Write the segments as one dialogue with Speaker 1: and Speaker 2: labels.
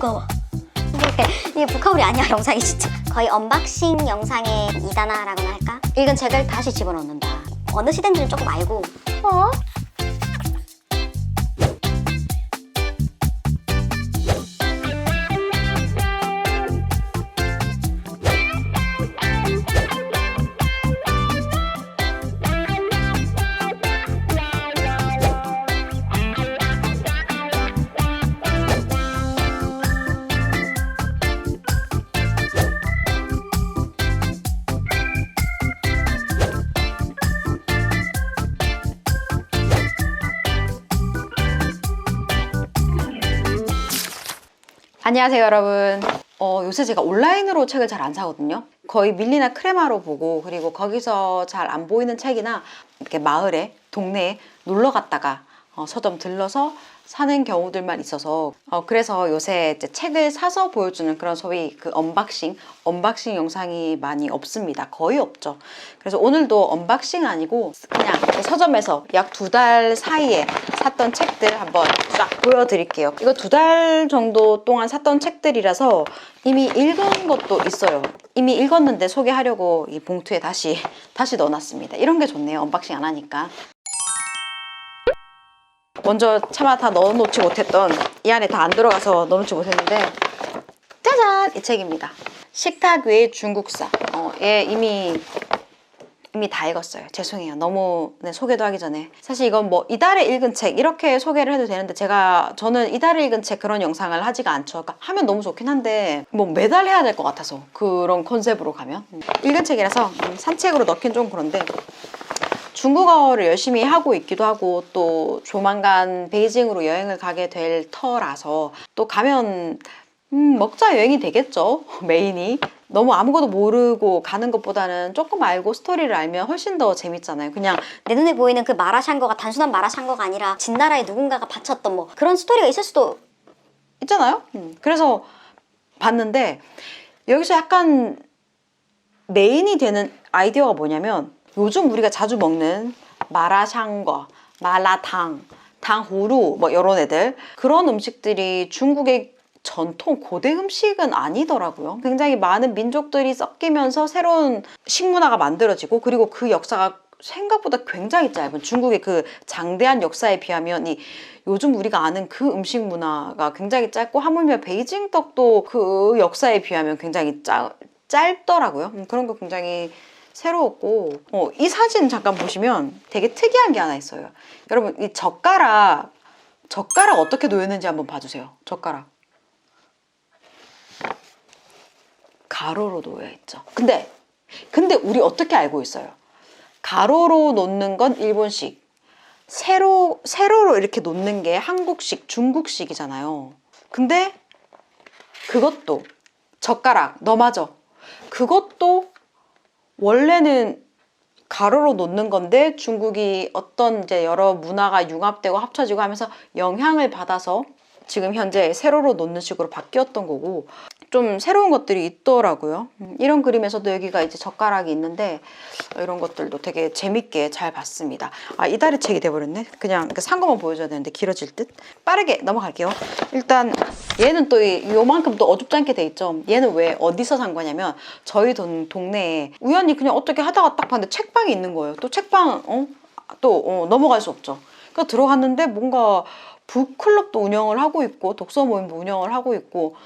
Speaker 1: 무거워. 이게 북카울이 아니야. 영상이 진짜 거의 언박싱 영상의 2단화라고나 할까? 읽은 책을 다시 집어넣는다. 어느 시대인지는 조금 알고
Speaker 2: 안녕하세요 여러분. 요새 제가 온라인으로 책을 잘 안 사거든요. 거의 밀리나 크레마로 보고, 그리고 거기서 잘 안 보이는 책이나 이렇게 마을에 동네에 놀러 갔다가 서점 들러서 사는 경우들만 있어서 그래서 요새 이제 책을 사서 보여주는 그런 소위 그 언박싱 영상이 많이 없습니다. 거의 없죠. 그래서 오늘도 언박싱 아니고 그냥 서점에서 약 2달 사이에 샀던 책들 한번 쫙 보여드릴게요. 이거 2달 정도 동안 샀던 책들이라서 이미 읽은 것도 있어요. 이미 읽었는데 소개하려고 이 봉투에 다시 넣어놨습니다. 이런 게 좋네요. 언박싱 안 하니까. 먼저 차마 다 넣어놓지 못했던, 이 안에 다 안 들어가서 넣어놓지 못했는데, 짜잔! 이 책입니다. 식탁 위의 중국사. 얘 이미 다 읽었어요. 죄송해요. 너무 소개도 하기 전에. 사실 이건 뭐 이달에 읽은 책 이렇게 소개를 해도 되는데, 저는 이달에 읽은 책 그런 영상을 하지가 않죠. 그러니까 하면 너무 좋긴 한데 뭐 매달 해야 될 것 같아서, 그런 컨셉으로 가면 읽은 책이라서 산책으로 넣긴 좀 그런데, 중국어를 열심히 하고 있기도 하고, 또 조만간 베이징으로 여행을 가게 될 터라서, 또 가면 먹자 여행이 되겠죠. 메인이 너무 아무것도 모르고 가는 것보다는 조금 알고 스토리를 알면 훨씬 더 재밌잖아요. 그냥
Speaker 1: 내 눈에 보이는 그 마라샹궈가 단순한 마라샹궈가 아니라 진나라에 누군가가 바쳤던 뭐 그런 스토리가 있을 수도
Speaker 2: 있잖아요. 그래서 봤는데, 여기서 약간 메인이 되는 아이디어가 뭐냐면, 요즘 우리가 자주 먹는 마라샹궈, 마라탕, 당후루 뭐 이런 애들, 그런 음식들이 중국의 전통 고대 음식은 아니더라고요. 굉장히 많은 민족들이 섞이면서 새로운 식문화가 만들어지고, 그리고 그 역사가 생각보다 굉장히 짧은, 중국의 그 장대한 역사에 비하면 요즘 우리가 아는 그 음식 문화가 굉장히 짧고, 하물며 베이징 떡도 그 역사에 비하면 굉장히 짧더라고요. 그런 거 굉장히 새로웠고, 이 사진 잠깐 보시면 되게 특이한 게 하나 있어요. 여러분, 이 젓가락 어떻게 놓였는지 한번 봐주세요. 젓가락 가로로 놓여 있죠. 근데 우리 어떻게 알고 있어요? 가로로 놓는 건 일본식, 세로로 이렇게 놓는 게 한국식, 중국식이잖아요. 근데 그것도 젓가락, 너 맞아. 그것도 원래는 가로로 놓는 건데, 중국이 어떤 이제 여러 문화가 융합되고 합쳐지고 하면서 영향을 받아서 지금 현재 세로로 놓는 식으로 바뀌었던 거고, 좀 새로운 것들이 있더라고요. 이런 그림에서도 여기가 이제 젓가락이 있는데, 이런 것들도 되게 재밌게 잘 봤습니다. 이달의 책이 돼버렸네. 그냥 산 것만 보여줘야 되는데 길어질 듯. 빠르게 넘어갈게요. 일단 얘는 또 요만큼 또 어줍지 않게 돼 있죠. 얘는 왜 어디서 산 거냐면, 저희 동네에 우연히 그냥 어떻게 하다가 딱 봤는데 책방이 있는 거예요. 또 책방 넘어갈 수 없죠. 그래서 들어갔는데 뭔가 북클럽도 운영을 하고 있고, 독서 모임도 운영을 하고 있고,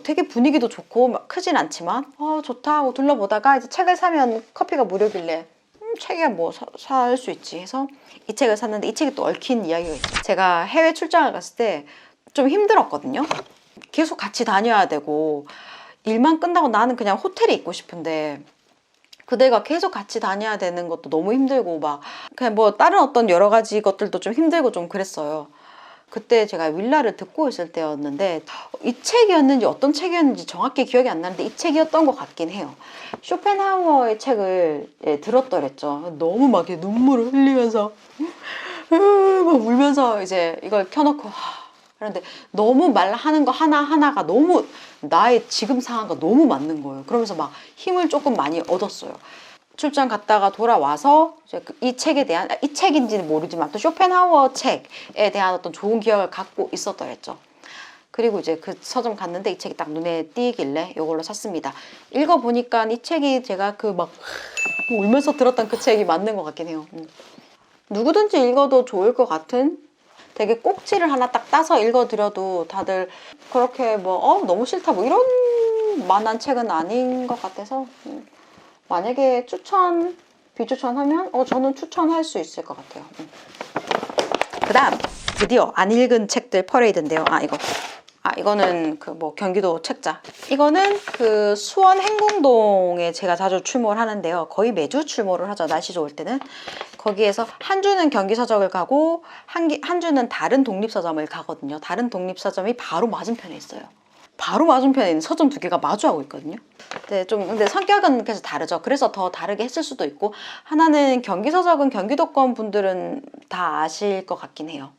Speaker 2: 되게 분위기도 좋고, 막 크진 않지만 좋다 하고 둘러보다가, 이제 책을 사면 커피가 무료길래 책이야 뭐 살 수 있지 해서 이 책을 샀는데, 이 책이 또 얽힌 이야기가 있어요. 제가 해외 출장을 갔을 때 좀 힘들었거든요. 계속 같이 다녀야 되고, 일만 끝나고 나는 그냥 호텔에 있고 싶은데, 그대가 계속 같이 다녀야 되는 것도 너무 힘들고, 막 그냥 뭐 다른 어떤 여러 가지 것들도 좀 힘들고 좀 그랬어요. 그때 제가 윌라를 듣고 있을 때였는데, 이 책이었는지 어떤 책이었는지 정확히 기억이 안 나는데 이 책이었던 것 같긴 해요. 쇼펜하우어의 책을 들었더랬죠. 너무 막 눈물을 흘리면서 막 울면서 이제 이걸 켜놓고 그런데 너무 말하는 거 하나하나가 너무 나의 지금 상황과 너무 맞는 거예요. 그러면서 막 힘을 조금 많이 얻었어요. 출장 갔다가 돌아와서 이제 이 책에 대한, 이 책인지는 모르지만 또 쇼펜하우어 책에 대한 어떤 좋은 기억을 갖고 있었더랬죠. 그리고 이제 그 서점 갔는데 이 책이 딱 눈에 띄길래 이걸로 샀습니다. 읽어보니까 이 책이 제가 그 막 울면서 들었던 그 책이 맞는 것 같긴 해요. 누구든지 읽어도 좋을 것 같은 되게 꼭지를 하나 딱 따서 읽어드려도 다들 그렇게 뭐 너무 싫다 뭐 이런 만한 책은 아닌 것 같아서 만약에 비추천하면 저는 추천할 수 있을 것 같아요. 그 다음 드디어 안 읽은 책들 퍼레이드인데요. 이거는 그 뭐 경기도 책자. 이거는 그 수원 행궁동에 제가 자주 출몰 하는데요. 거의 매주 출몰을 하죠. 날씨 좋을 때는. 거기에서 한 주는 경기서적을 가고 한 주는 다른 독립서점을 가거든요. 다른 독립서점이 바로 맞은편에 있어요. 바로 맞은편에 있는 서점 두 개가 마주하고 있거든요. 근데 성격은 그래서 다르죠. 그래서 더 다르게 했을 수도 있고 하나는 경기서적은 경기도권 분들은 다 아실 것 같긴 해요.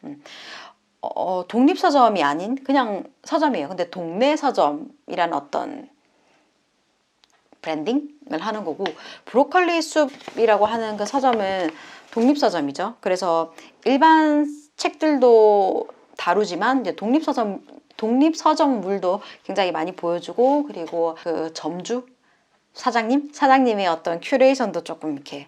Speaker 2: 독립서점이 아닌 그냥 서점이에요. 근데 동네 서점이란 어떤 브랜딩을 하는 거고 브로콜리 숲이라고 하는 그 서점은 독립서점이죠. 그래서 일반 책들도 다루지만 이제 독립서점물도 굉장히 많이 보여주고 그리고 그 점주 사장님의 어떤 큐레이션도 조금 이렇게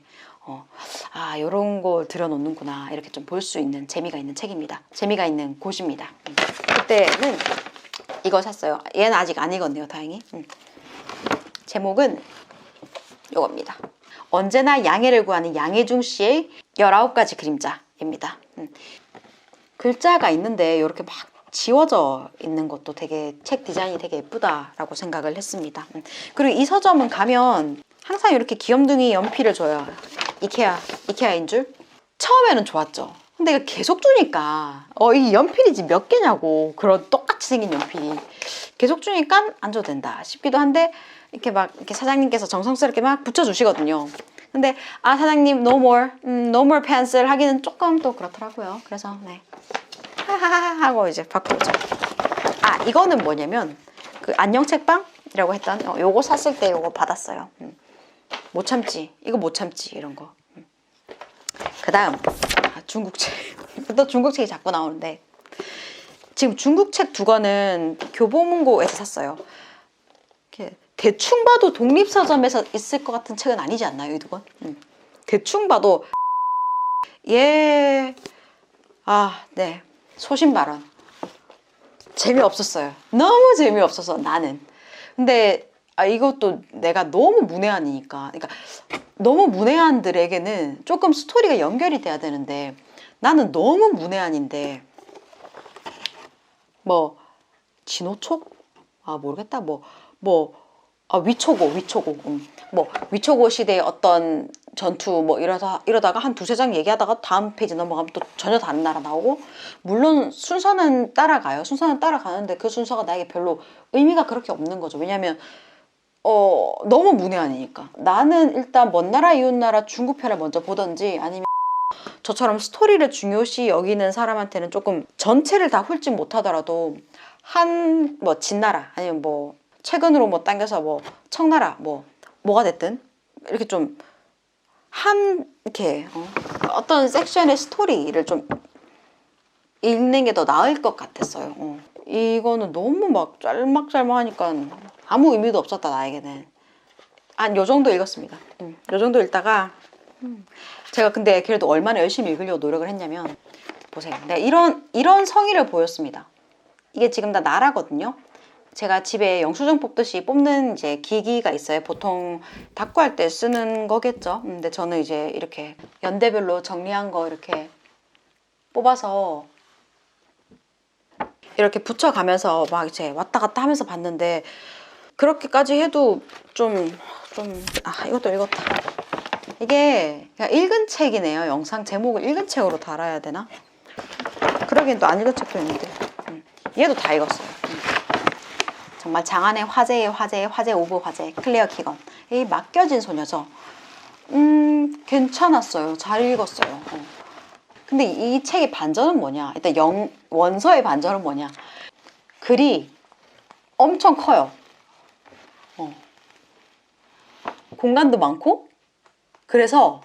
Speaker 2: 요런 거 들여놓는구나 이렇게 좀 볼 수 있는 재미가 있는 책입니다. 재미가 있는 곳입니다. 그때는 이거 샀어요. 얘는 아직 안 읽었네요. 다행히. 제목은 이겁니다. 언제나 양해를 구하는 양혜중 씨의 19가지 그림자입니다. 글자가 있는데 이렇게 막 지워져 있는 것도 되게 책 디자인이 되게 예쁘다라고 생각을 했습니다. 그리고 이 서점은 가면 항상 이렇게 귀염둥이 연필을 줘요. 이케아인 줄? 처음에는 좋았죠. 근데 이거 계속 주니까 이 연필이지 몇 개냐고 그런 똑같이 생긴 연필이 계속 주니까 안 줘도 된다 싶기도 한데 이렇게 사장님께서 정성스럽게 막 붙여주시거든요. 근데 사장님 no more pencil 하기는 조금 또 그렇더라고요. 그래서 네 하하하 하고 이제 바꿨죠. 이거는 뭐냐면 그 안녕 책방이라고 했던 요거 샀을 때 요거 받았어요. 못 참지 이거 못 참지 이런 거. 그 다음 중국책. 또 중국책이 자꾸 나오는데 지금 중국책 두 권은 교보문고에서 샀어요. 이렇게 대충 봐도 독립서점에서 있을 것 같은 책은 아니지 않나요? 이 두 권? 대충 봐도 네 소신발언 재미없었어요. 너무 재미없어서 나는. 근데 이것도 내가 너무 문외한이니까 그러니까 너무 문외한들에게는 조금 스토리가 연결이 돼야 되는데 나는 너무 문외한인데 뭐 진호촉? 모르겠다. 위초고 뭐 위초고 시대의 어떤 전투 뭐 이러다가 한 두세 장 얘기하다가 다음 페이지 넘어가면 또 전혀 다른 나라 나오고 물론 순서는 따라가요. 순서는 따라가는데 그 순서가 나에게 별로 의미가 그렇게 없는 거죠. 왜냐면 너무 문외한이니까. 나는 일단 먼 나라 이웃 나라 중국 편을 먼저 보던지 아니면 저처럼 스토리를 중요시 여기는 사람한테는 조금 전체를 다 훑지 못하더라도 뭐 진나라 아니면 뭐 최근으로 뭐 당겨서 뭐 청나라 뭐가 됐든 이렇게 좀 이렇게 어떤 섹션의 스토리를 좀 읽는 게 더 나을 것 같았어요. 이거는 너무 막 짤막짤막하니까 아무 의미도 없었다 나에게는. 요 정도 읽었습니다. 요 정도 읽다가 제가 근데 그래도 얼마나 열심히 읽으려고 노력을 했냐면 보세요. 내가 이런 성의를 보였습니다. 이게 지금 다 나라거든요. 제가 집에 영수증 뽑듯이 뽑는 이제 기기가 있어요. 보통 닦고 때 쓰는 거겠죠. 근데 저는 이제 이렇게 연대별로 정리한 거 이렇게 뽑아서 이렇게 붙여가면서 막 이제 왔다 갔다 하면서 봤는데 그렇게까지 해도 이것도 읽었다. 이게 그냥 읽은 책이네요. 영상 제목을 읽은 책으로 달아야 되나? 그러기엔 또 안 읽은 책도 있는데 얘도 다 읽었어요. 정말 장안의 화제의 화제 오브 화제 클레어 키건. 이 맡겨진 소녀죠. 괜찮았어요. 잘 읽었어요. 근데 이 책의 반전은 뭐냐? 일단 원서의 반전은 뭐냐? 글이 엄청 커요. 공간도 많고 그래서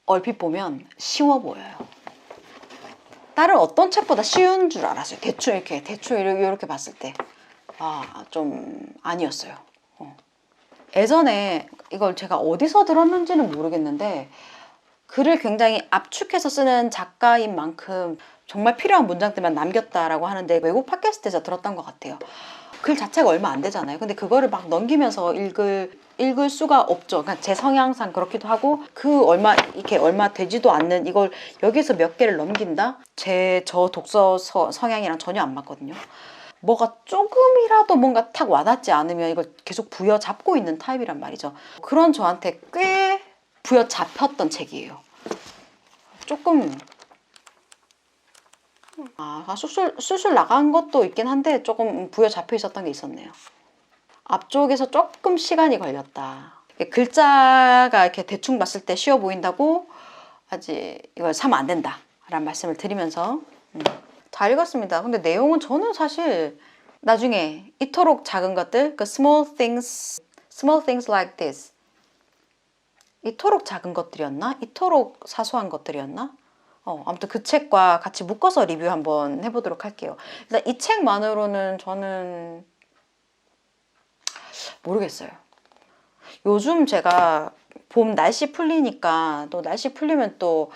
Speaker 2: 얼핏 보면 쉬워 보여요. 다른 어떤 책보다 쉬운 줄 알았어요. 대충 이렇게 봤을 때. 좀 아니었어요. 예전에 이걸 제가 어디서 들었는지는 모르겠는데 글을 굉장히 압축해서 쓰는 작가인 만큼 정말 필요한 문장들만 남겼다라고 하는데 외국 팟캐스트에서 들었던 것 같아요. 글 자체가 얼마 안 되잖아요. 근데 그거를 막 넘기면서 읽을 수가 없죠. 그러니까 제 성향상 그렇기도 하고 얼마 되지도 않는 이걸 여기서 몇 개를 넘긴다? 저 독서 성향이랑 전혀 안 맞거든요. 뭐가 조금이라도 뭔가 탁 와닿지 않으면 이걸 계속 부여잡고 있는 타입이란 말이죠. 그런 저한테 꽤 부여잡혔던 책이에요. 조금 술술 나간 것도 있긴 한데 조금 부여잡혀 있었던 게 있었네요. 앞쪽에서 조금 시간이 걸렸다. 글자가 이렇게 대충 봤을 때 쉬워 보인다고 아직 이걸 사면 안 된다 라는 말씀을 드리면서 잘 읽었습니다. 근데 내용은 저는 사실 나중에 이토록 작은 것들, 그 small things like this, 이토록 작은 것들이었나? 이토록 사소한 것들이었나? 아무튼 그 책과 같이 묶어서 리뷰 한번 해보도록 할게요. 일단 이 책만으로는 저는 모르겠어요. 요즘 제가 봄 날씨 풀리니까 또 날씨 풀리면 또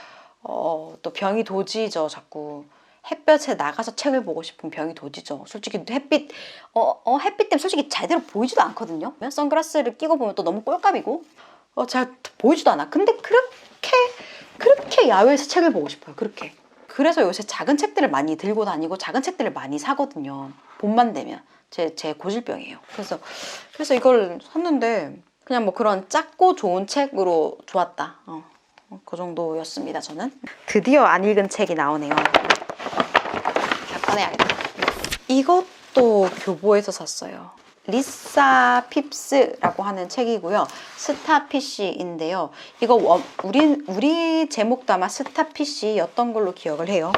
Speaker 2: 병이 도지죠. 자꾸 햇볕에 나가서 책을 보고 싶은 병이 도지죠. 솔직히 햇빛 때문에 솔직히 제대로 보이지도 않거든요. 선글라스를 끼고 보면 또 너무 꼴값이고 잘 보이지도 않아. 근데 그렇게 야외에서 책을 보고 싶어요. 그렇게. 그래서 요새 작은 책들을 많이 들고 다니고 작은 책들을 많이 사거든요. 봄만 되면. 제 고질병이에요. 그래서 이걸 샀는데 그냥 뭐 그런 작고 좋은 책으로 좋았다. 그 정도였습니다. 저는. 드디어 안 읽은 책이 나오네요. 자, 꺼내야겠다. 이것도 교보에서 샀어요. 리사 핍스라고 하는 책이고요. 스타피쉬인데요. 이거 우리 제목도 아마 스타피쉬였던 걸로 기억을 해요.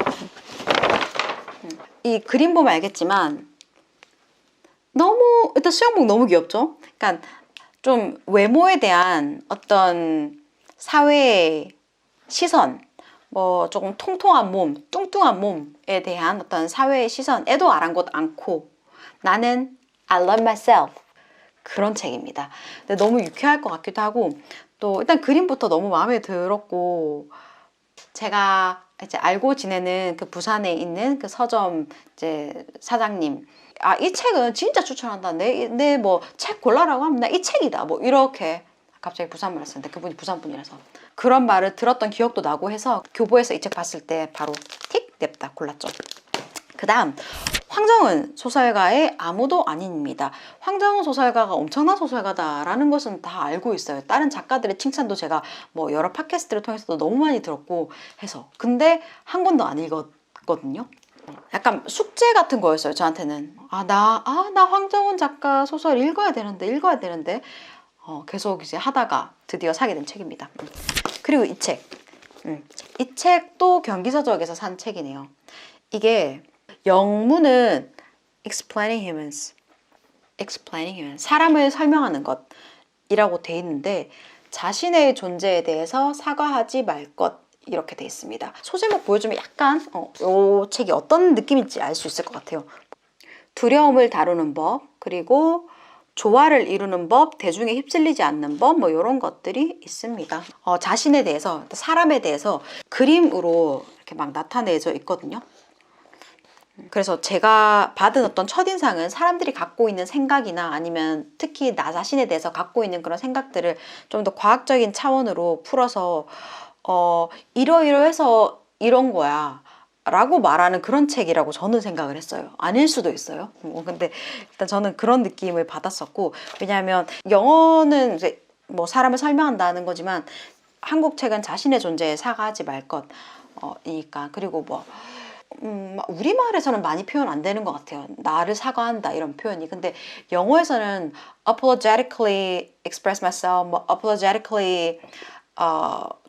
Speaker 2: 이 그림 보면 알겠지만 일단 수영복 너무 귀엽죠? 그러니까 좀 외모에 대한 어떤 사회의 시선, 뭐 조금 통통한 몸, 뚱뚱한 몸에 대한 어떤 사회의 시선에도 아랑곳 않고 나는 I love myself 그런 책입니다. 근데 너무 유쾌할 것 같기도 하고 또 일단 그림부터 너무 마음에 들었고 제가 이제 알고 지내는 그 부산에 있는 그 서점 이제 사장님 이 책은 진짜 추천한다. 내 뭐 책 골라라고 하면 나 이 책이다. 뭐 이렇게 갑자기 부산말 쓰는데 그분이 부산 분이라서 그런 말을 들었던 기억도 나고 해서 교보에서 이 책 봤을 때 바로 틱 냅다 골랐죠. 그 다음 황정은 소설가의 아무도 아닌입니다. 황정은 소설가가 엄청난 소설가다라는 것은 다 알고 있어요. 다른 작가들의 칭찬도 제가 뭐 여러 팟캐스트를 통해서도 너무 많이 들었고 해서 근데 한 권도 안 읽었거든요. 약간 숙제 같은 거였어요. 저한테는 나 황정은 작가 소설 읽어야 되는데 계속 이제 하다가 드디어 사게 된 책입니다. 그리고 이 책도 경기서적에서 산 책이네요. 이게 영문은 explaining humans, 사람을 설명하는 것이라고 돼 있는데 자신의 존재에 대해서 사과하지 말 것 이렇게 돼 있습니다. 소제목 보여주면 약간 이 책이 어떤 느낌일지 알 수 있을 것 같아요. 두려움을 다루는 법, 그리고 조화를 이루는 법, 대중에 휩쓸리지 않는 법, 뭐 이런 것들이 있습니다. 자신에 대해서, 사람에 대해서 그림으로 이렇게 막 나타내져 있거든요. 그래서 제가 받은 어떤 첫인상은 사람들이 갖고 있는 생각이나 아니면 특히 나 자신에 대해서 갖고 있는 그런 생각들을 좀 더 과학적인 차원으로 풀어서 이러이러해서 이런 거야 라고 말하는 그런 책이라고 저는 생각을 했어요. 아닐 수도 있어요. 근데 일단 저는 그런 느낌을 받았었고 왜냐하면 영어는 이제 뭐 사람을 설명한다는 거지만 한국 책은 자신의 존재에 사과하지 말 것이니까 그리고 뭐 우리말에서는 많이 표현 안 되는 것 같아요. 나를 사과한다 이런 표현이. 근데 영어에서는 apologetically express myself, 뭐 apologetically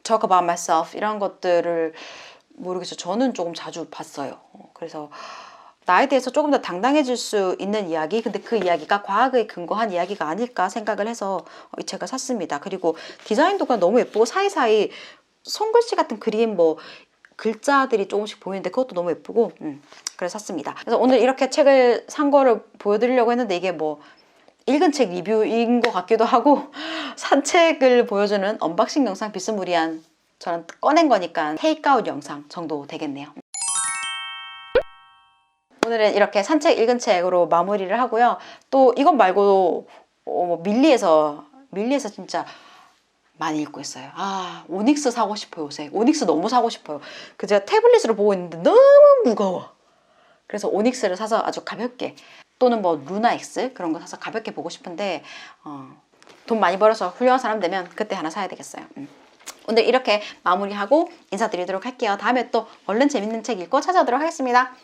Speaker 2: talk about myself 이런 것들을 모르겠어요. 저는 조금 자주 봤어요. 그래서 나에 대해서 조금 더 당당해질 수 있는 이야기, 근데 그 이야기가 과학에 근거한 이야기가 아닐까 생각을 해서 이 책을 샀습니다. 그리고 디자인도 너무 예쁘고 사이사이 손글씨 같은 그림 뭐 글자들이 조금씩 보이는데 그것도 너무 예쁘고 그래서 샀습니다. 그래서 오늘 이렇게 책을 산 거를 보여드리려고 했는데 이게 뭐 읽은 책 리뷰인 것 같기도 하고 산 책을 보여주는 언박싱 영상 비스무리한 저는 꺼낸 거니까 테이크아웃 영상 정도 되겠네요. 오늘은 이렇게 산책 읽은 책으로 마무리를 하고요. 또 이것 말고 밀리에서 진짜 많이 읽고 있어요. 아, 오닉스 사고 싶어요, 요새. 오닉스 너무 사고 싶어요. 그 제가 태블릿으로 보고 있는데 너무 무거워. 그래서 오닉스를 사서 아주 가볍게, 또는 뭐 루나 X 그런 거 사서 가볍게 보고 싶은데 돈 많이 벌어서 훌륭한 사람 되면 그때 하나 사야 되겠어요. 오늘 이렇게 마무리하고 인사드리도록 할게요. 다음에 또 얼른 재밌는 책 읽고 찾아오도록 하겠습니다.